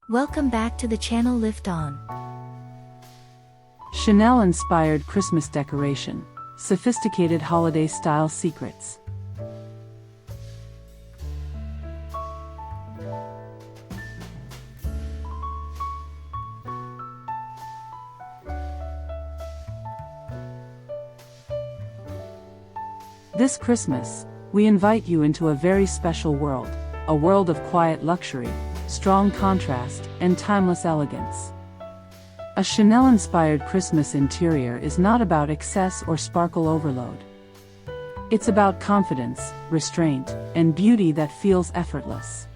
Welcome back to the channel Lift On. Chanel-inspired Christmas decoration. Sophisticated holiday-style secrets. This Christmas, we invite you into a very special world, a world of quiet luxury, strong contrast, and timeless elegance. A Chanel-inspired Christmas interior is not about excess or sparkle overload. It's about confidence, restraint, and beauty that feels effortless.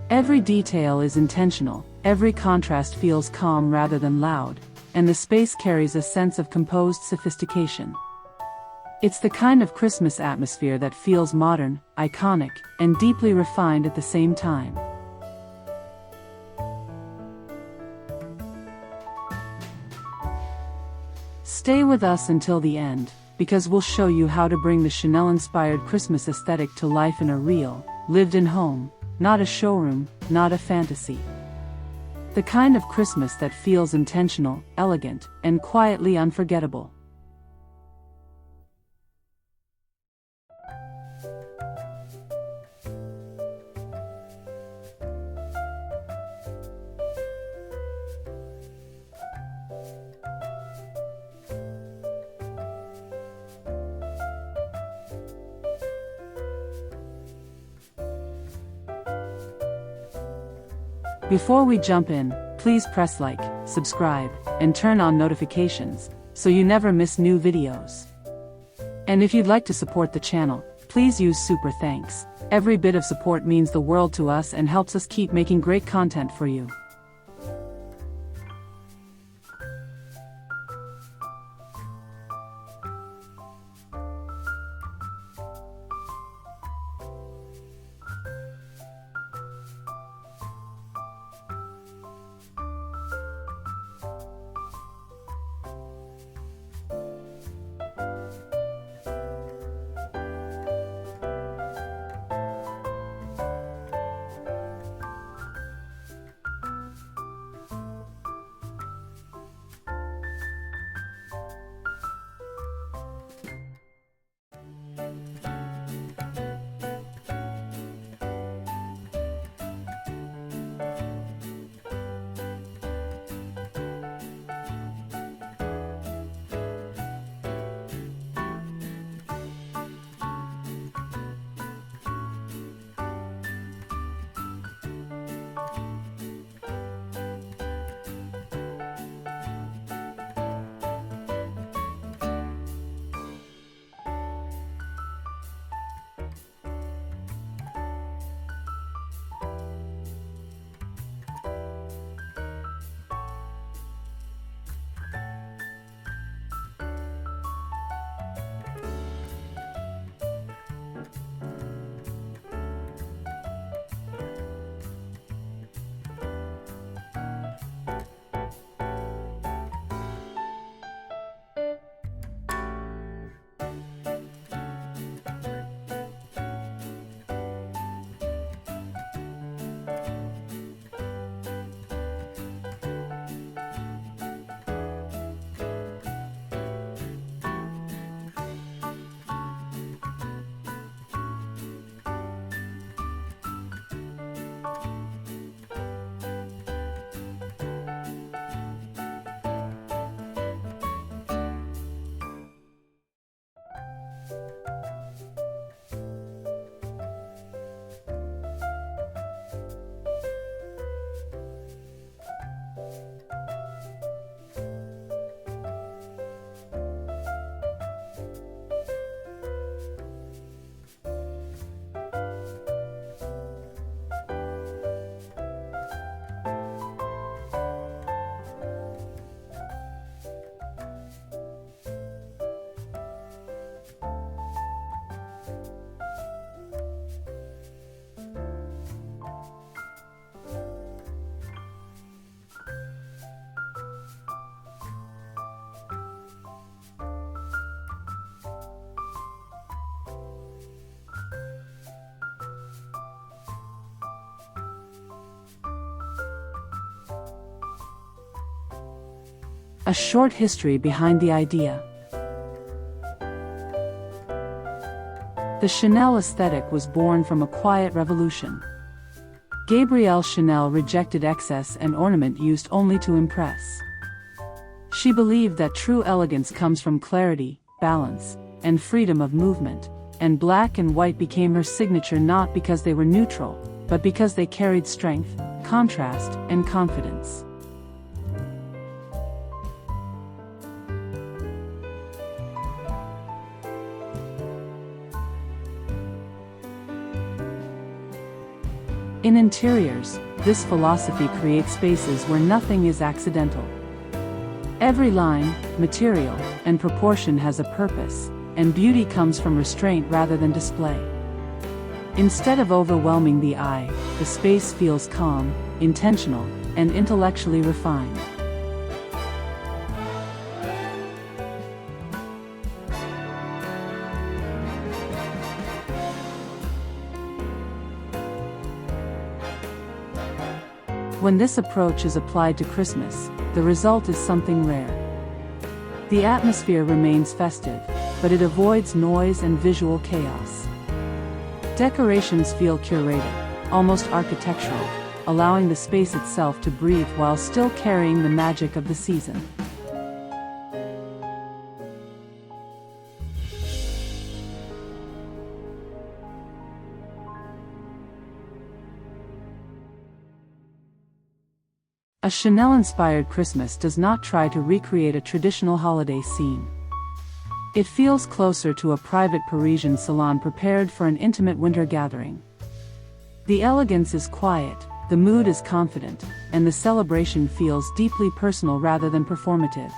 Every detail is intentional, every contrast feels calm rather than loud, and the space carries a sense of composed sophistication. It's the kind of Christmas atmosphere that feels modern, iconic, and deeply refined at the same time. Stay with us until the end, because we'll show you how to bring the Chanel-inspired Christmas aesthetic to life in a real, lived-in home, not a showroom, not a fantasy. The kind of Christmas that feels intentional, elegant, and quietly unforgettable. Before we jump in, please press like, subscribe, and turn on notifications, so you never miss new videos. And if you'd like to support the channel, please use super thanks. Every bit of support means the world to us and helps us keep making great content for you. A short history behind the idea. The Chanel aesthetic was born from a quiet revolution. Gabrielle Chanel rejected excess and ornament used only to impress. She believed that true elegance comes from clarity, balance, and freedom of movement, and black and white became her signature not because they were neutral, but because they carried strength, contrast, and confidence. In interiors, this philosophy creates spaces where nothing is accidental. Every line, material, and proportion has a purpose, and beauty comes from restraint rather than display. Instead of overwhelming the eye, the space feels calm, intentional, and intellectually refined. When this approach is applied to Christmas, the result is something rare. The atmosphere remains festive, but it avoids noise and visual chaos. Decorations feel curated, almost architectural, allowing the space itself to breathe while still carrying the magic of the season. A Chanel-inspired Christmas does not try to recreate a traditional holiday scene. It feels closer to a private Parisian salon prepared for an intimate winter gathering. The elegance is quiet, the mood is confident, and the celebration feels deeply personal rather than performative.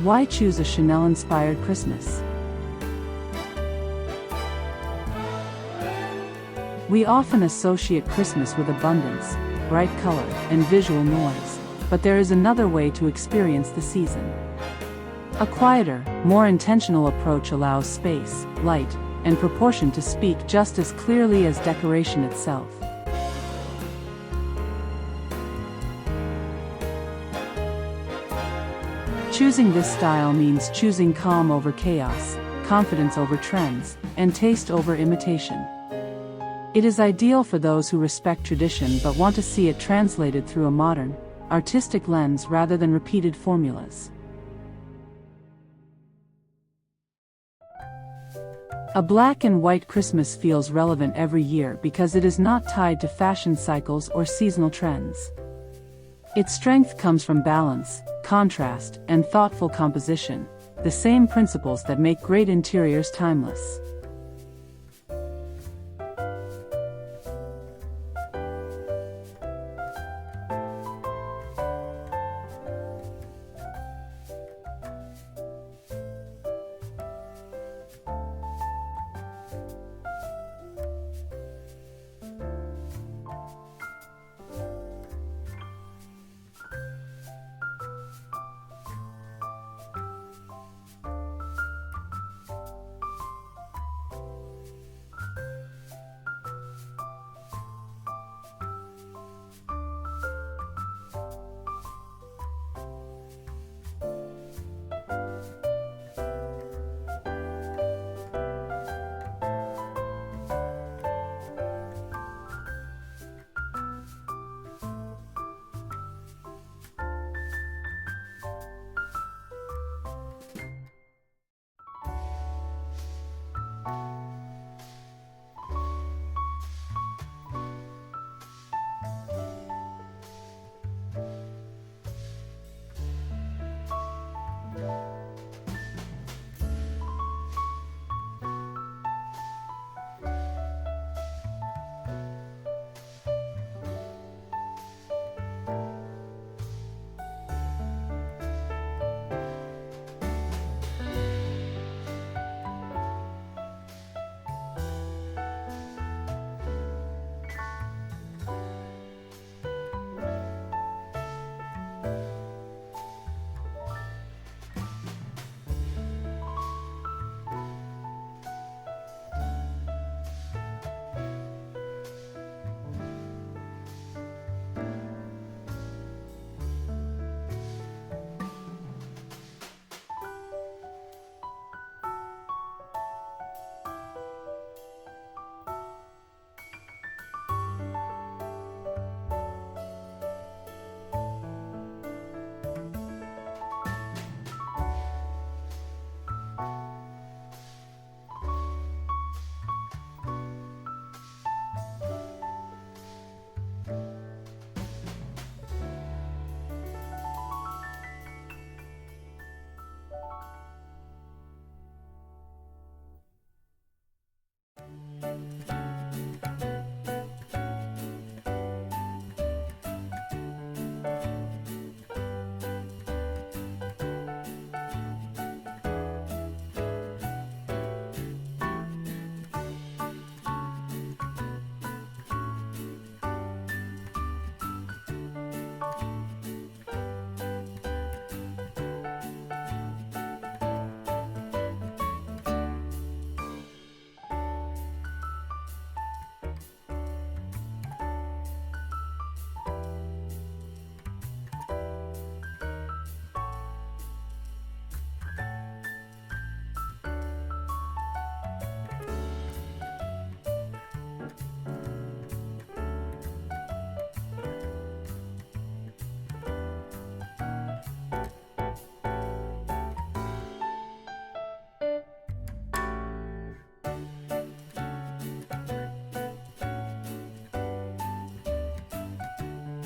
Why choose a Chanel-inspired Christmas? We often associate Christmas with abundance, bright color, and visual noise, but there is another way to experience the season. A quieter, more intentional approach allows space, light, and proportion to speak just as clearly as decoration itself. Choosing this style means choosing calm over chaos, confidence over trends, and taste over imitation. It is ideal for those who respect tradition but want to see it translated through a modern, artistic lens rather than repeated formulas. A black and white Christmas feels relevant every year because it is not tied to fashion cycles or seasonal trends. Its strength comes from balance, contrast, and thoughtful composition, the same principles that make great interiors timeless.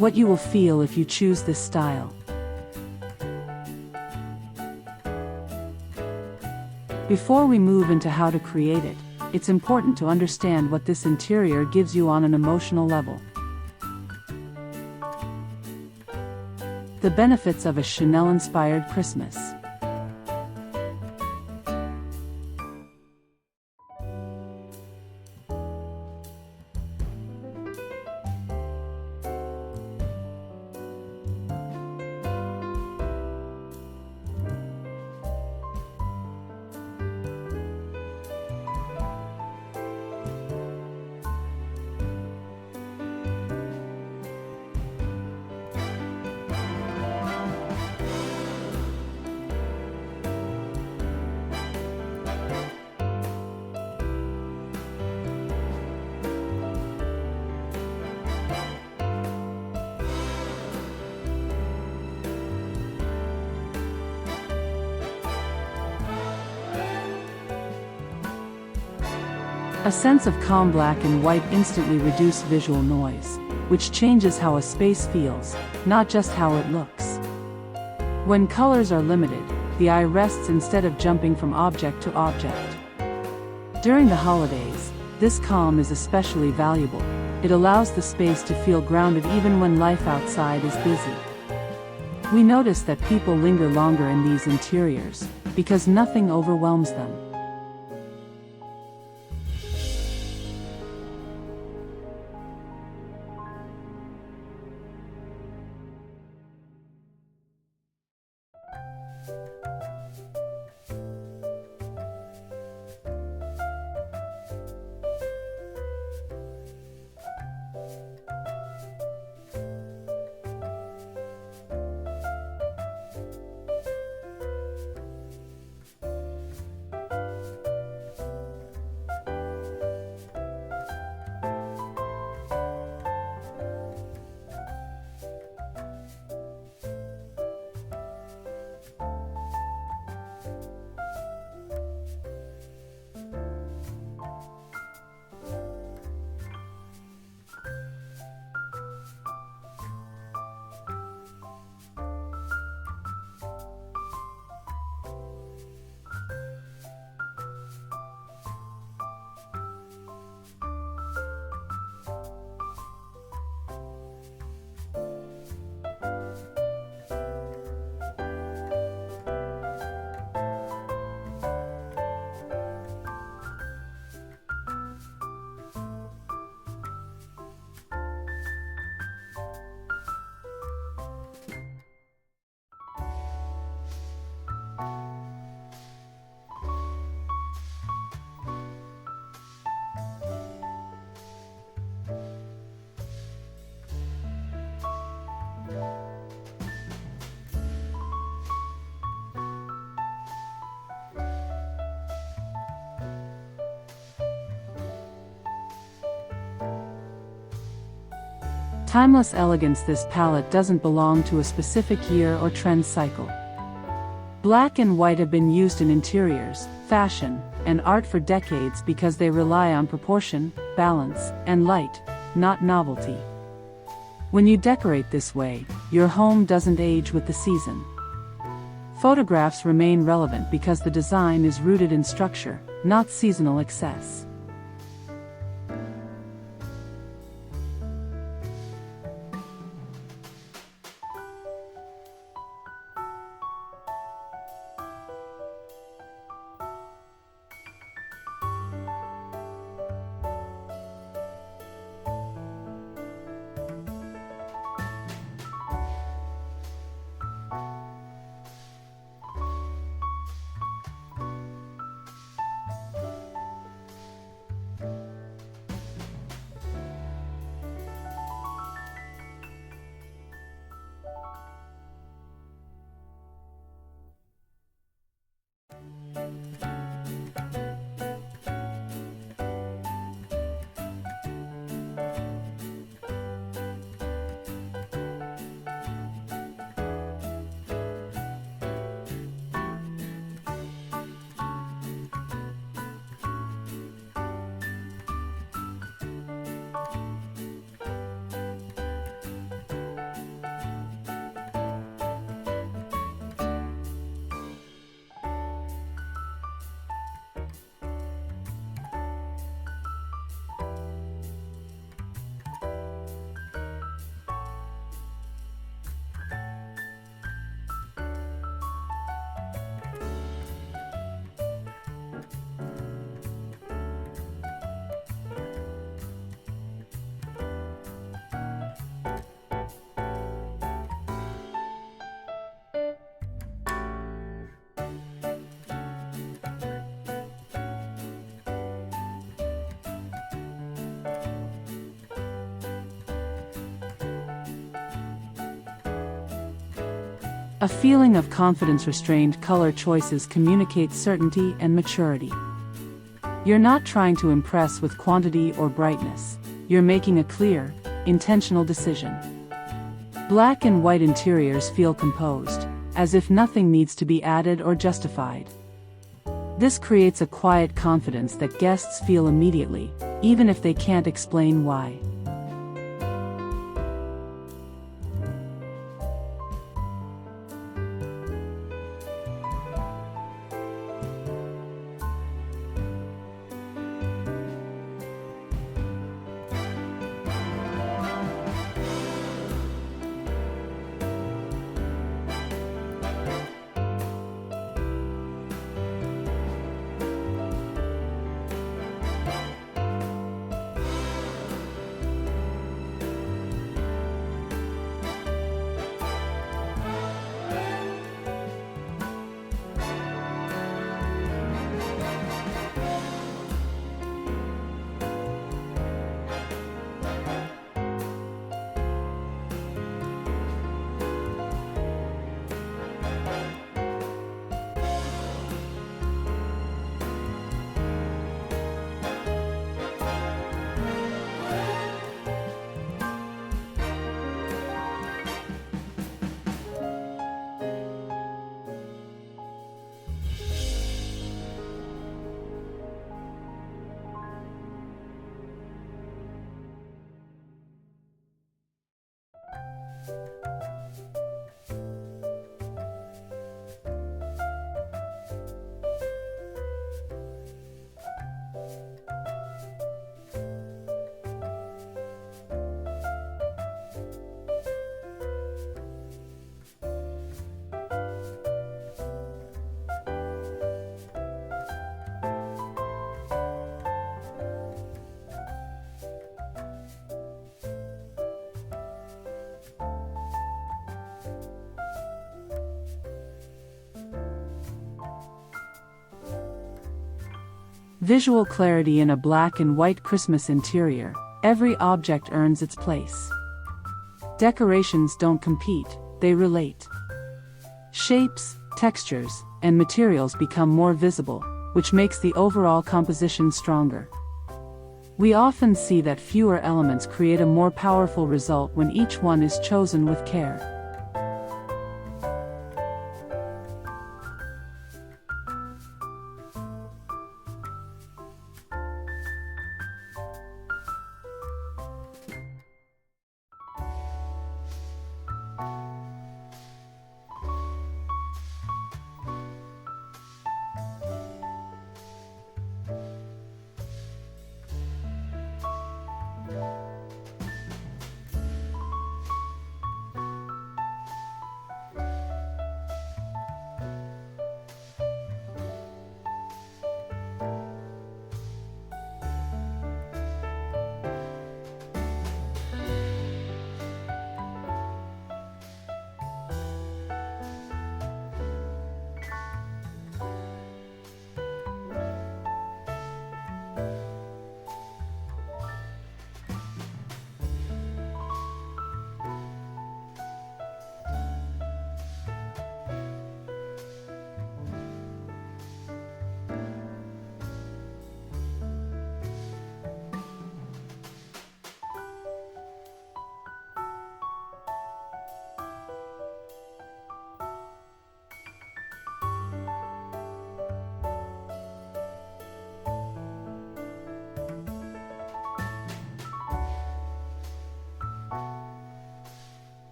What you will feel if you choose this style. Before we move into how to create it, it's important to understand what this interior gives you on an emotional level. The benefits of a Chanel-inspired Christmas. A sense of calm black and white instantly reduces visual noise, which changes how a space feels, not just how it looks. When colors are limited, the eye rests instead of jumping from object to object. During the holidays, this calm is especially valuable. It allows the space to feel grounded even when life outside is busy. We notice that people linger longer in these interiors, because nothing overwhelms them. Timeless elegance. This palette doesn't belong to a specific year or trend cycle. Black and white have been used in interiors, fashion, and art for decades because they rely on proportion, balance, and light, not novelty. When you decorate this way, your home doesn't age with the season. Photographs remain relevant because the design is rooted in structure, not seasonal excess. A feeling of confidence. Restrained color choices communicate certainty and maturity. You're not trying to impress with quantity or brightness. You're making a clear, intentional decision. Black and white interiors feel composed, as if nothing needs to be added or justified. This creates a quiet confidence that guests feel immediately, even if they can't explain why. Visual clarity in a black and white Christmas interior, every object earns its place. Decorations don't compete, they relate. Shapes, textures, and materials become more visible, which makes the overall composition stronger. We often see that fewer elements create a more powerful result when each one is chosen with care.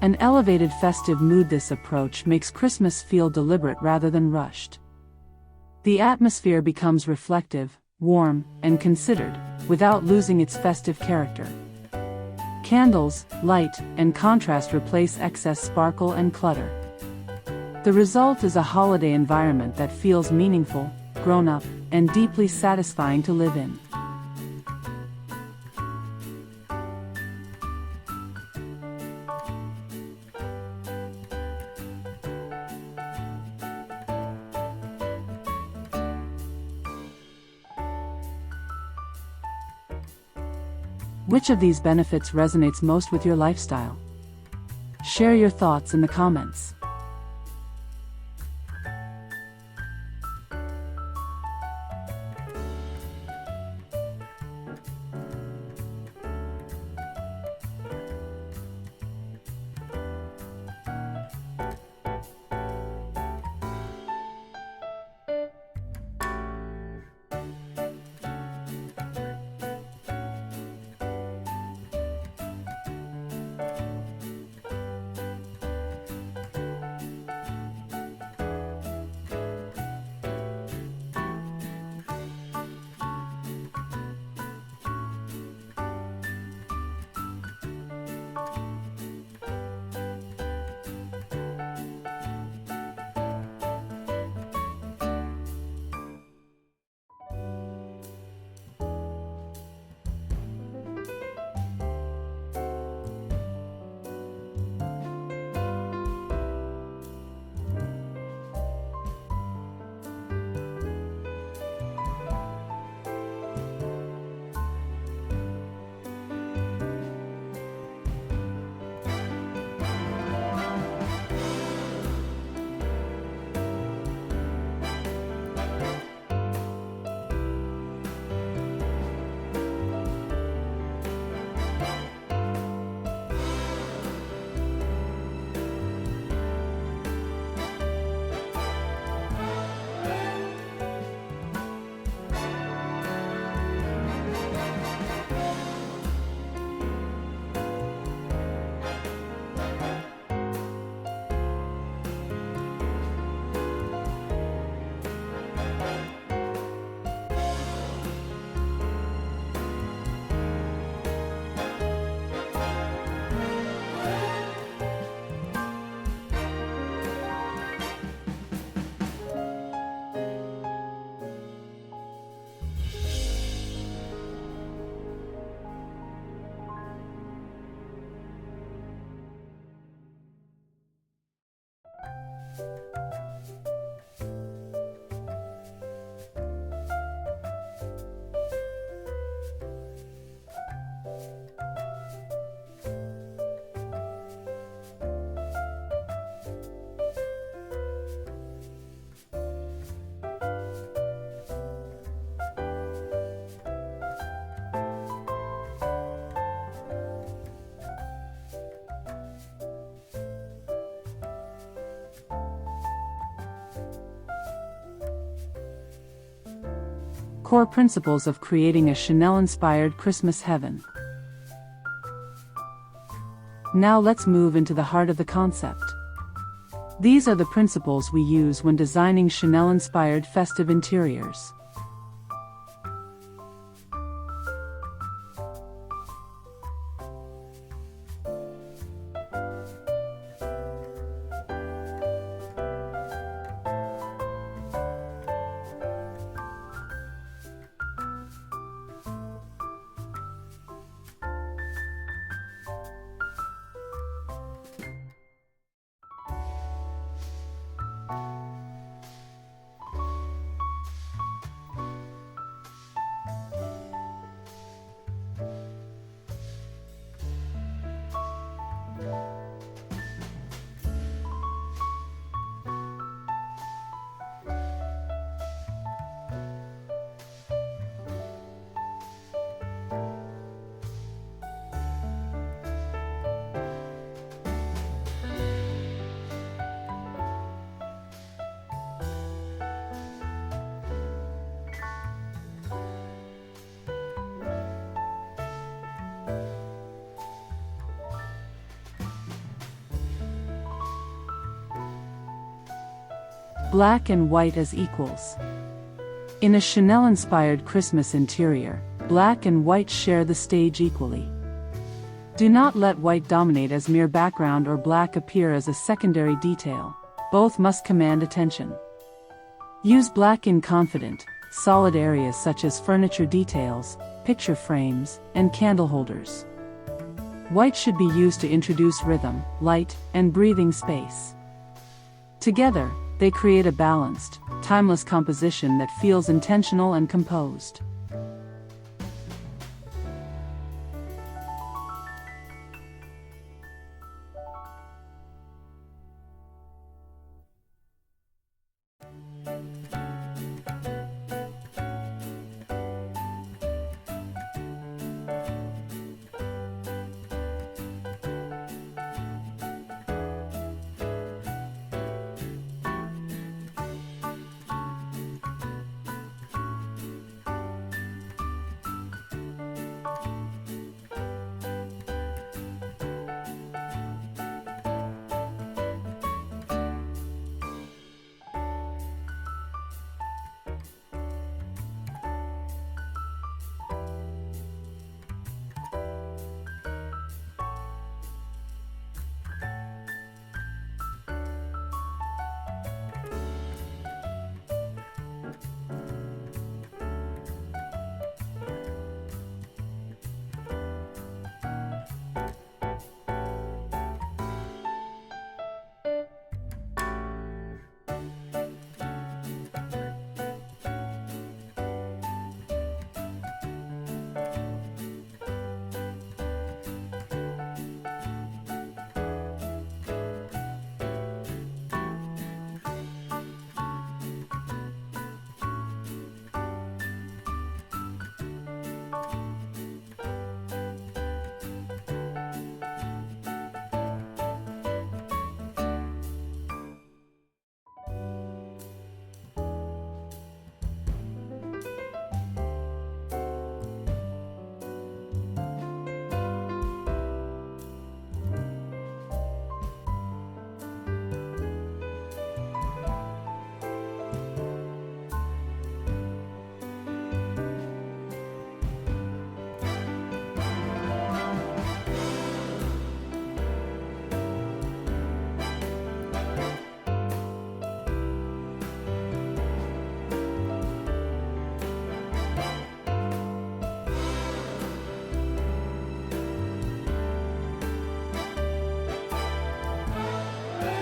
An elevated festive mood. This approach makes Christmas feel deliberate rather than rushed. The atmosphere becomes reflective, warm, and considered, without losing its festive character. Candles, light, and contrast replace excess sparkle and clutter. The result is a holiday environment that feels meaningful, grown-up, and deeply satisfying to live in. Which of these benefits resonates most with your lifestyle? Share your thoughts in the comments. Core principles of creating a Chanel-inspired Christmas heaven. Now let's move into the heart of the concept. These are the principles we use when designing Chanel-inspired festive interiors. Black and white as equals. In a Chanel-inspired Christmas interior, black and white share the stage equally. Do not let white dominate as mere background or black appear as a secondary detail. Both must command attention. Use black in confident, solid areas such as furniture details, picture frames, and candle holders. White should be used to introduce rhythm, light, and breathing space. Together, they create a balanced, timeless composition that feels intentional and composed.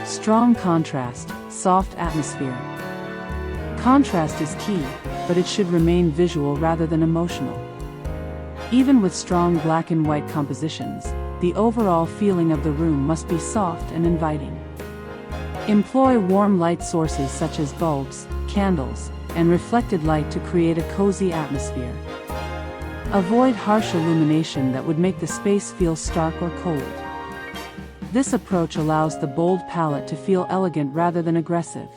Strong contrast, soft atmosphere. Contrast is key, but it should remain visual rather than emotional. Even with strong black and white compositions, the overall feeling of the room must be soft and inviting. Employ warm light sources such as bulbs, candles, and reflected light to create a cozy atmosphere. Avoid harsh illumination that would make the space feel stark or cold. This approach allows the bold palette to feel elegant rather than aggressive.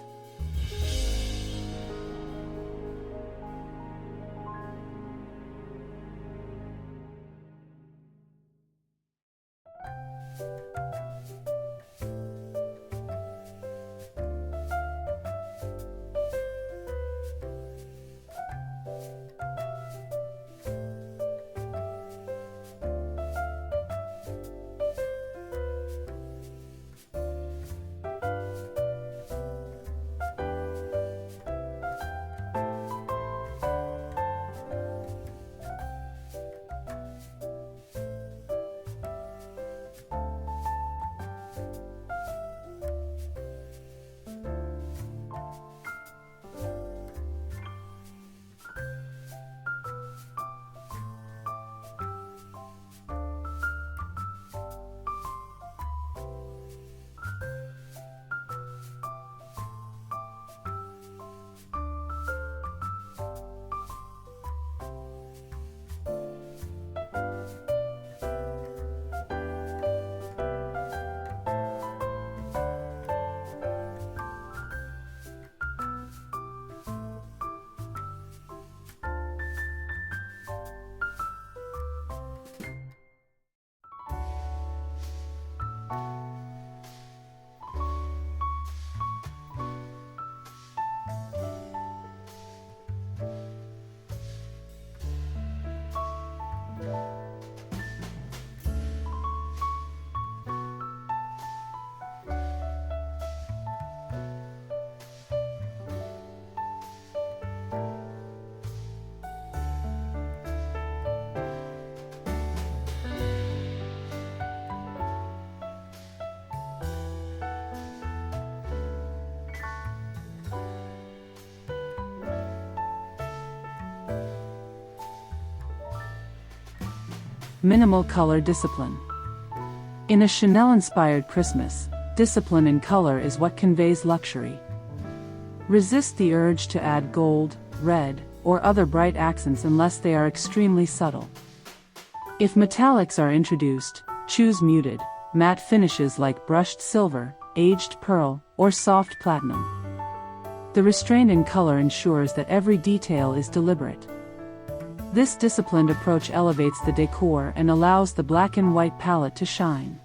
Minimal color discipline. In a Chanel-inspired Christmas, discipline in color is what conveys luxury. Resist the urge to add gold, red, or other bright accents unless they are extremely subtle. If metallics are introduced, choose muted, matte finishes like brushed silver, aged pearl, or soft platinum. The restraint in color ensures that every detail is deliberate. This disciplined approach elevates the decor and allows the black and white palette to shine.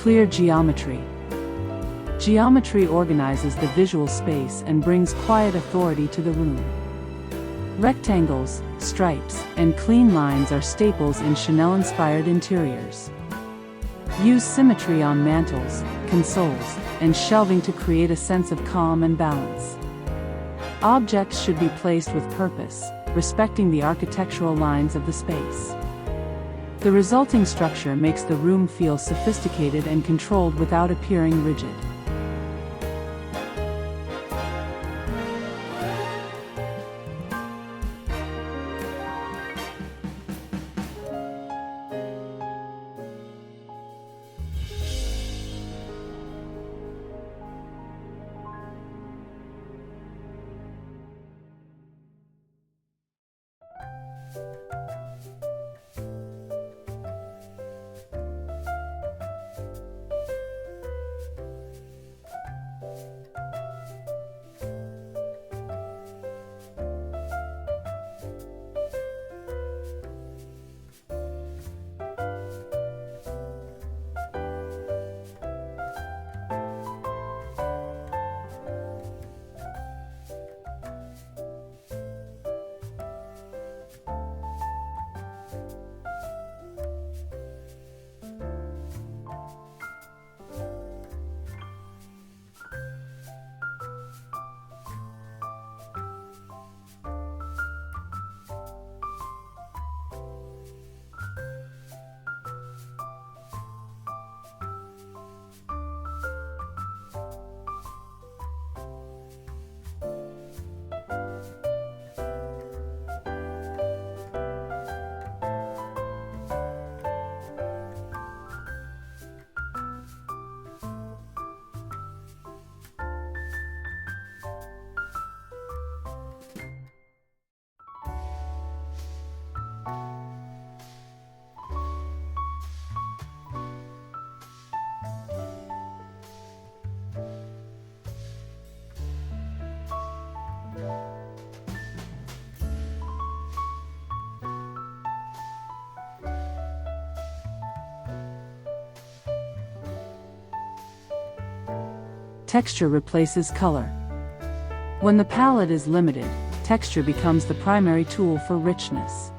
Clear geometry. Geometry organizes the visual space and brings quiet authority to the room. Rectangles, stripes, and clean lines are staples in Chanel-inspired interiors. Use symmetry on mantels, consoles, and shelving to create a sense of calm and balance. Objects should be placed with purpose, respecting the architectural lines of the space. The resulting structure makes the room feel sophisticated and controlled without appearing rigid. texture replaces color. When the palette is limited, texture becomes the primary tool for richness.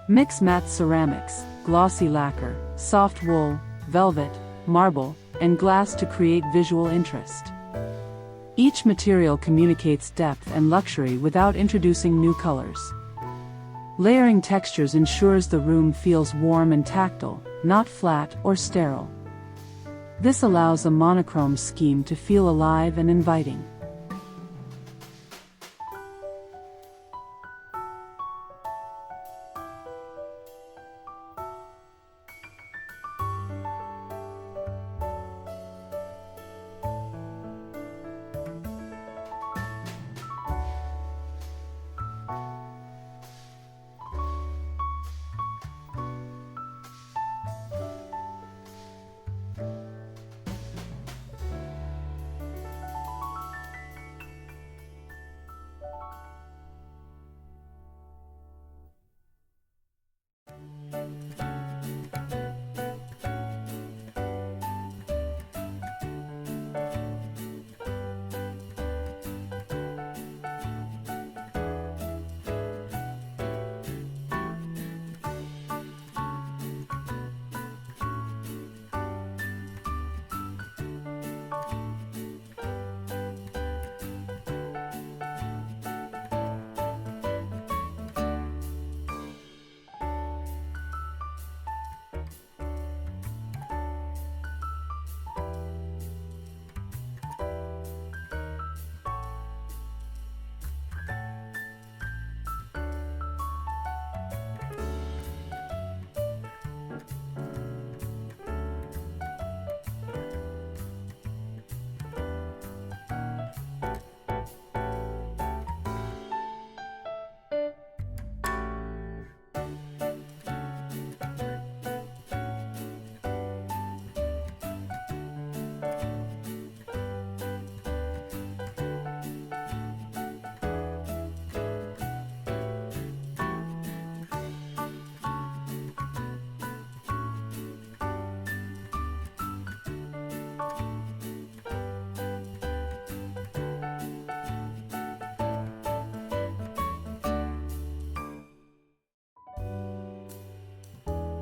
Mix matte ceramics, glossy lacquer, soft wool, velvet, marble, and glass to create visual interest. Each material communicates depth and luxury without introducing new colors. Layering textures ensures the room feels warm and tactile, not flat or sterile. This allows a monochrome scheme to feel alive and inviting.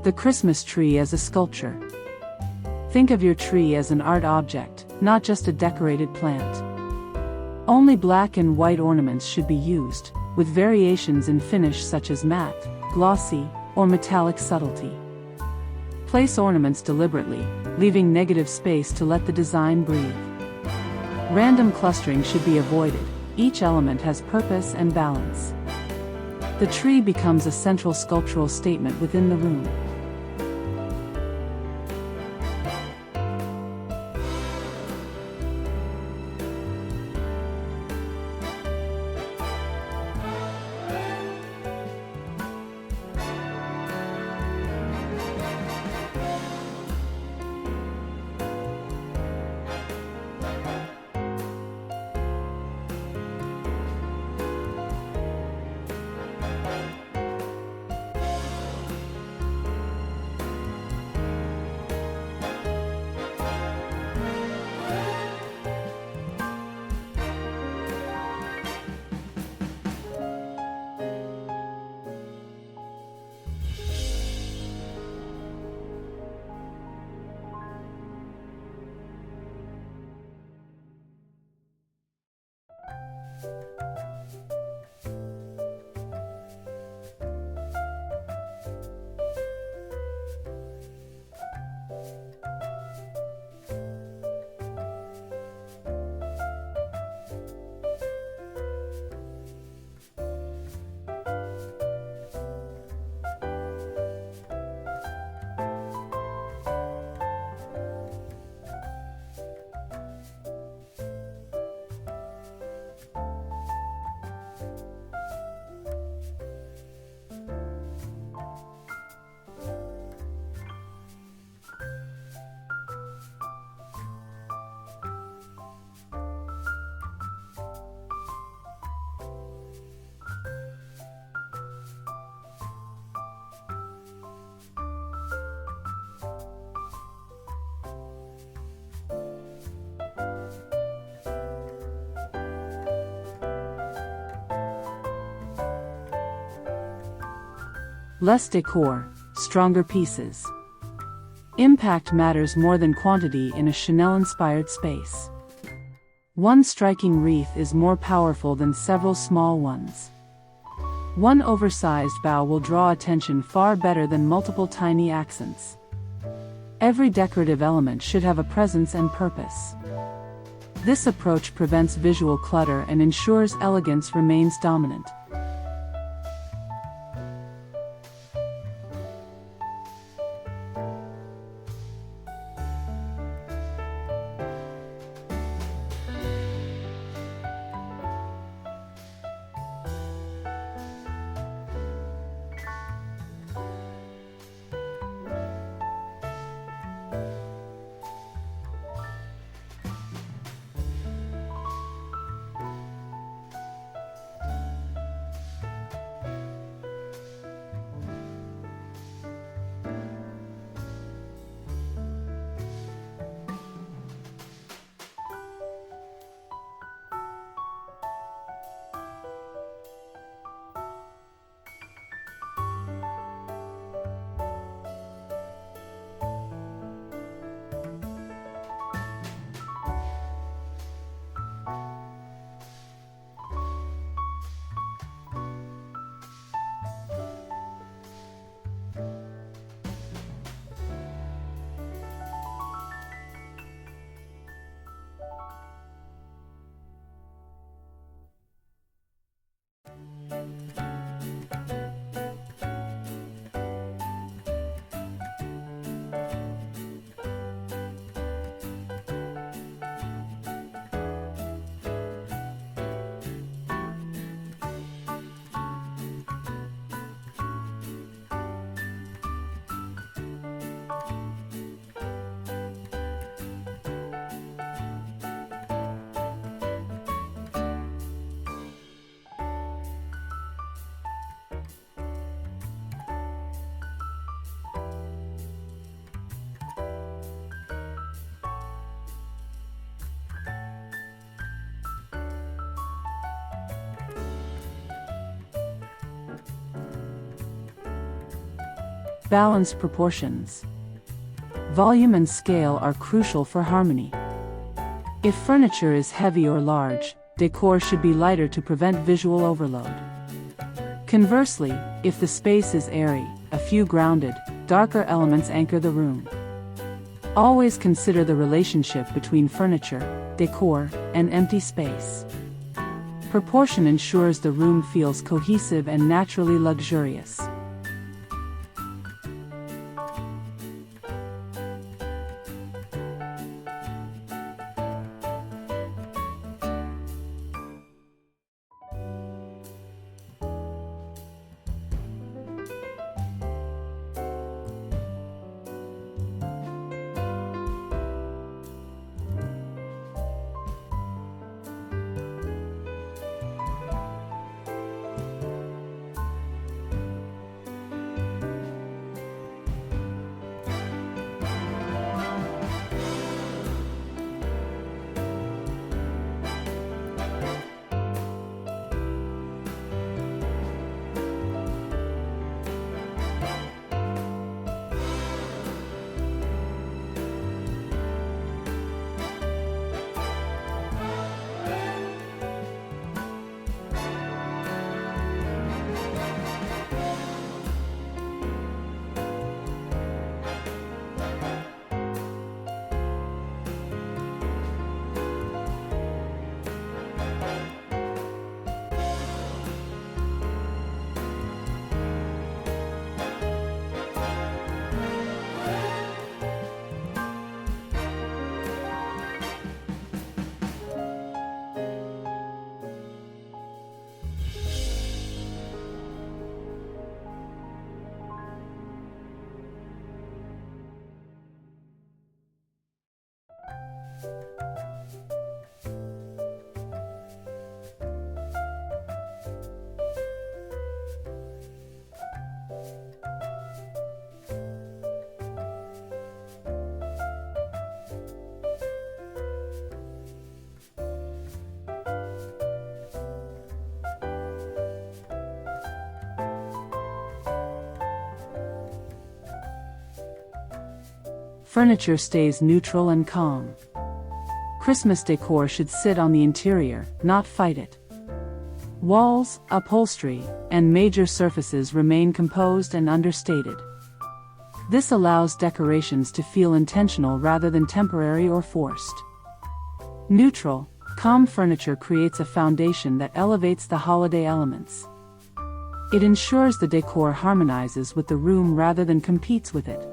The Christmas tree as a sculpture. Think of your tree as an art object, not just a decorated plant. Only black and white ornaments should be used, with variations in finish such as matte, glossy, or metallic subtlety. Place ornaments deliberately, leaving negative space to let the design breathe. Random clustering should be avoided. Each element has purpose and balance. The tree becomes a central sculptural statement within the room. Less decor, stronger pieces. Impact matters more than quantity in a Chanel-inspired space. One striking wreath is more powerful than several small ones. One oversized bow will draw attention far better than multiple tiny accents. Every decorative element should have a presence and purpose. This approach prevents visual clutter and ensures elegance remains dominant. Balanced proportions. Volume and scale are crucial for harmony. If furniture is heavy or large, decor should be lighter to prevent visual overload. Conversely, if the space is airy, a few grounded, darker elements anchor the room. Always consider the relationship between furniture, decor, and empty space. Proportion ensures the room feels cohesive and naturally luxurious. Furniture stays neutral and calm. Christmas decor should sit on the interior, not fight it. Walls, upholstery, and major surfaces remain composed and understated. This allows decorations to feel intentional rather than temporary or forced. Neutral, calm furniture creates a foundation that elevates the holiday elements. It ensures the decor harmonizes with the room rather than competes with it.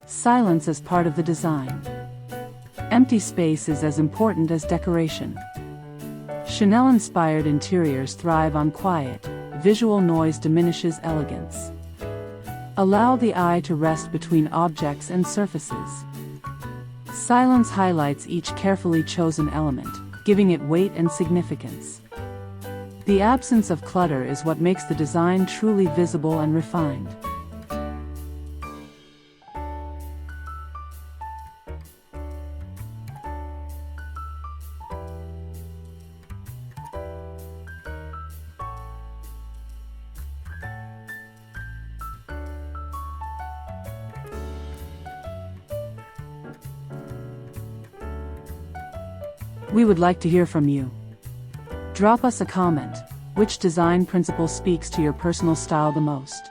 Silence as part of the design. Empty space is as important as decoration. Chanel-inspired interiors thrive on quiet. Visual noise diminishes elegance. Allow the eye to rest between objects and surfaces. Silence highlights each carefully chosen element, giving it weight and significance. The absence of clutter is what makes the design truly visible and refined. We would like to hear from you. Drop us a comment. Which design principle speaks to your personal style the most?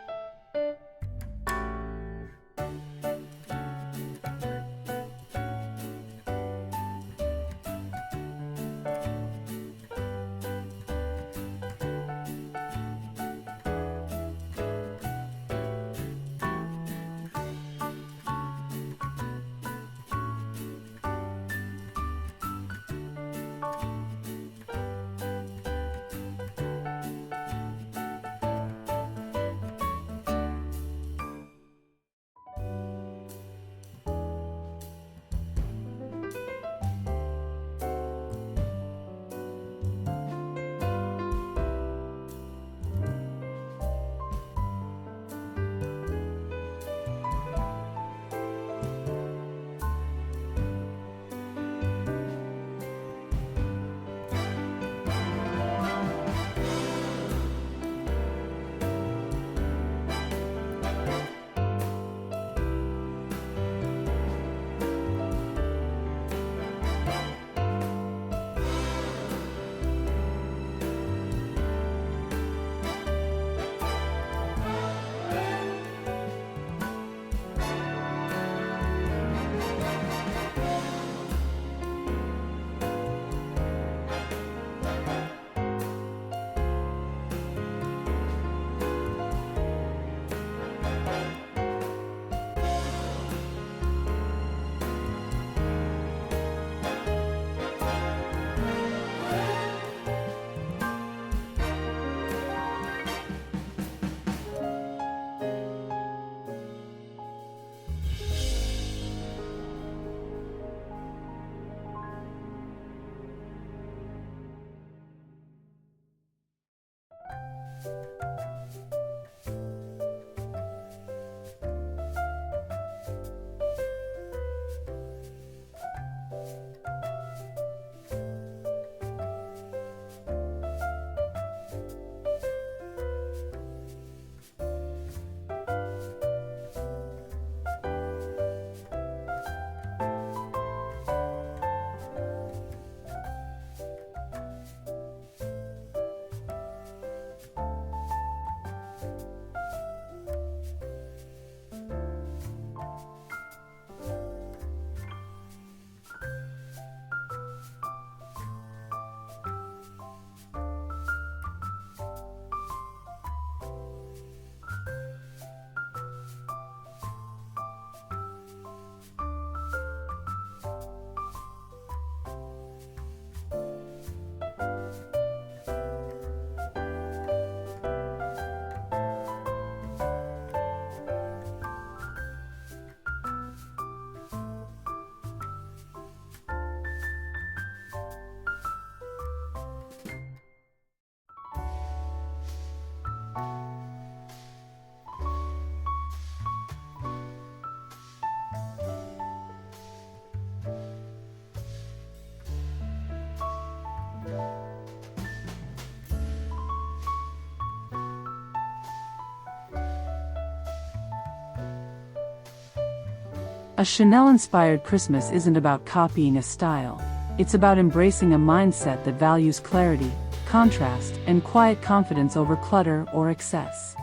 A Chanel-inspired Christmas isn't about copying a style. It's about embracing a mindset that values clarity, contrast, and quiet confidence over clutter or excess.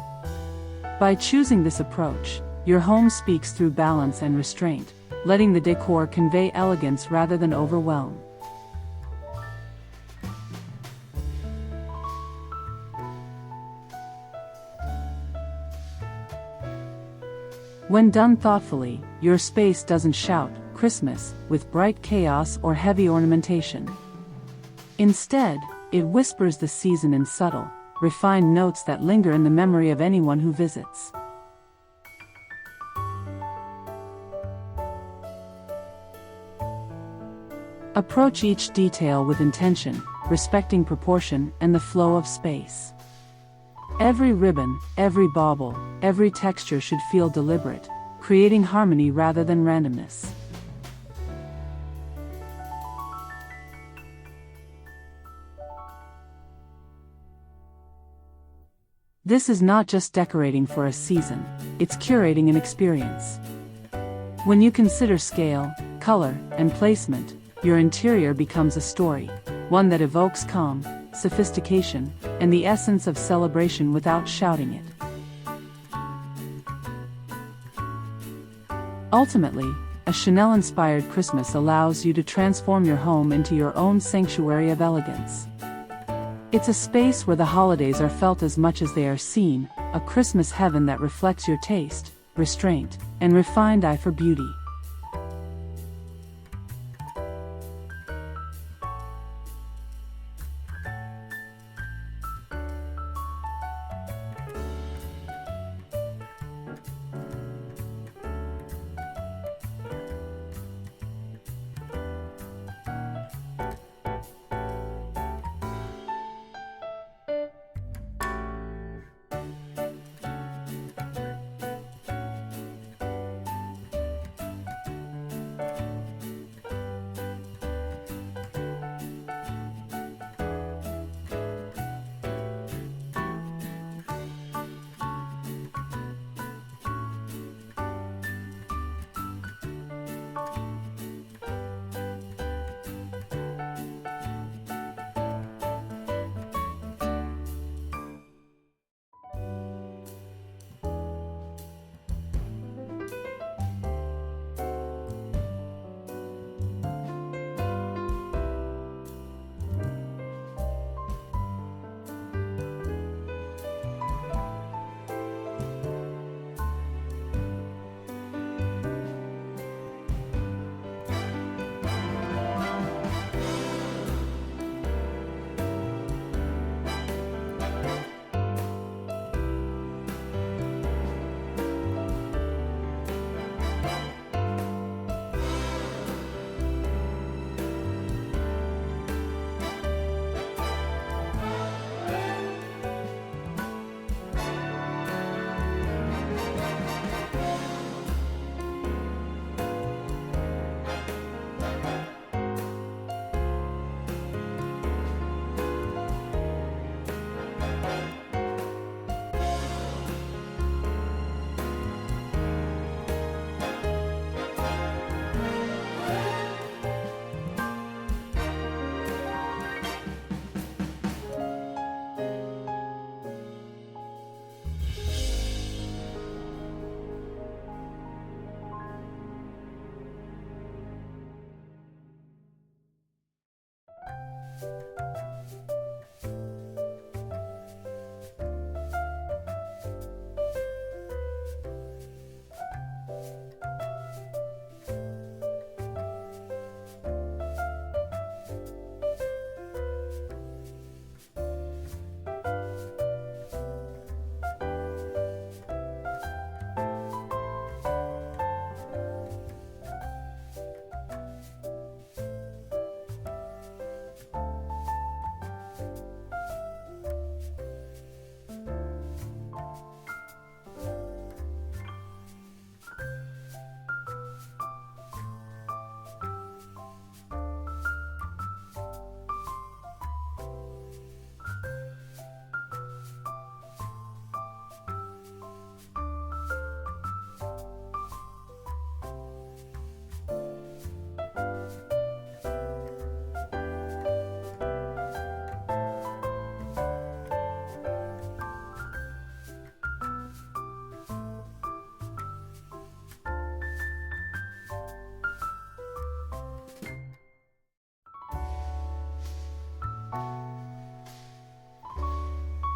By choosing this approach, your home speaks through balance and restraint, letting the decor convey elegance rather than overwhelm. When done thoughtfully, your space doesn't shout Christmas with bright chaos or heavy ornamentation. Instead, it whispers the season in subtle, refined notes that linger in the memory of anyone who visits. Approach each detail with intention, respecting proportion and the flow of space. Every ribbon, every bauble, every texture should feel deliberate, creating harmony rather than randomness. This is not just decorating for a season, it's curating an experience. When you consider scale, color, and placement, your interior becomes a story, one that evokes calm, sophistication, and the essence of celebration without shouting it. Ultimately, a Chanel-inspired Christmas allows you to transform your home into your own sanctuary of elegance. It's a space where the holidays are felt as much as they are seen, a Christmas heaven that reflects your taste, restraint, and refined eye for beauty.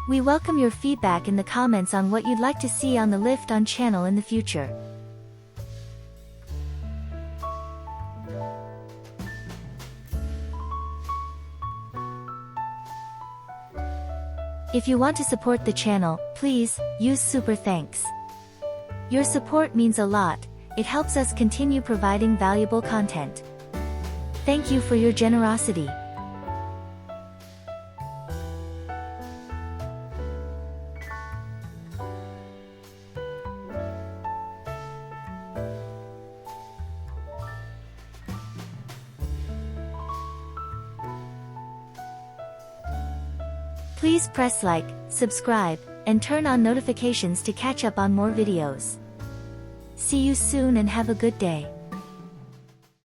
We welcome your feedback in the comments on what you'd like to see on the Lift On channel in the future. If you want to support the channel, please use Super Thanks. Your support means a lot. It helps us continue providing valuable content. Thank you for your generosity. Please press like, subscribe, and turn on notifications to catch up on more videos. See you soon and have a good day.